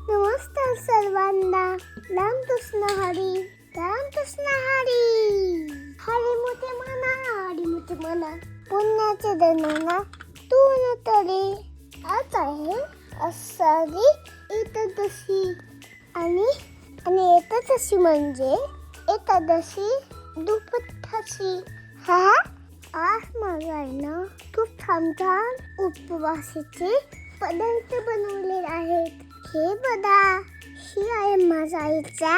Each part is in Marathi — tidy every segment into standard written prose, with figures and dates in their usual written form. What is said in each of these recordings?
नमस्कार सर्वांना. रामकृष्ण हरी, रामकृष्ण हरी. हरी मोठे म्हणा, हरी मोठे म्हणा, पुण्याचे दरम्यान तू न तरी. आज आहे आषाढी एकादशी आणि एकादशी म्हणजे एकादशी दुपट्टाशी. आज माझा आहे ना खूप छान छान उपवासाचे पदार्थ बनवले आहेत. हे बघा, ही आहे माझ्या आईच्या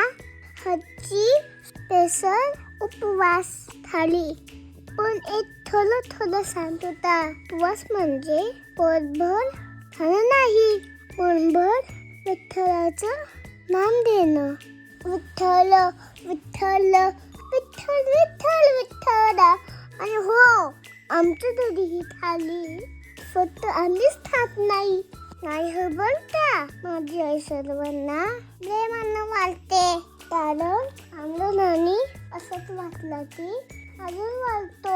हातची स्पेशल उपवास थाळी. पण एक थोडं सांगतो होता, उपवास म्हणजे पोटभर खाणं नाही, पोटभर विठ्ठलाचं नाम देणं. विठ्ठल विठ्ठल विठ्ठल विठ्ठल विठ्ठल. आणि हो, आमच्या घरी ही थाळी फक्त आम्हीच खात नाही हो बोलता. माझी आई सर्वांना प्रेमानं वाढते. कारण आमचं नानी असंच वाटलं की अजून वाढतो.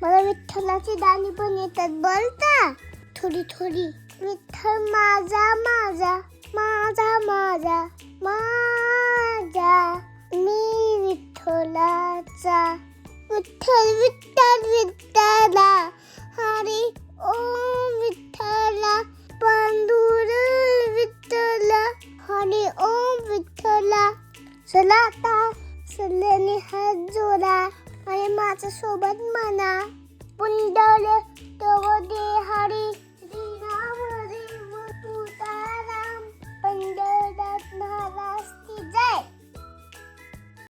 मला विठ्ठलाची गाणी पण येतात बोलता थोडी थोडी. विठ्ठल माझा माझा माझा माझा माझा, मी विठ्ठलाचा. विठ्ठल विठ्ठल विठ्ठला, हरी ओम विठ्ठला, पांडुरंग विठ्ठला, हरी ओम विठ्ठला. चला आता सगळ्यांनी हात जोडा आणि माझ्या सोबत म्हणा, पुंडल तव दे हरी.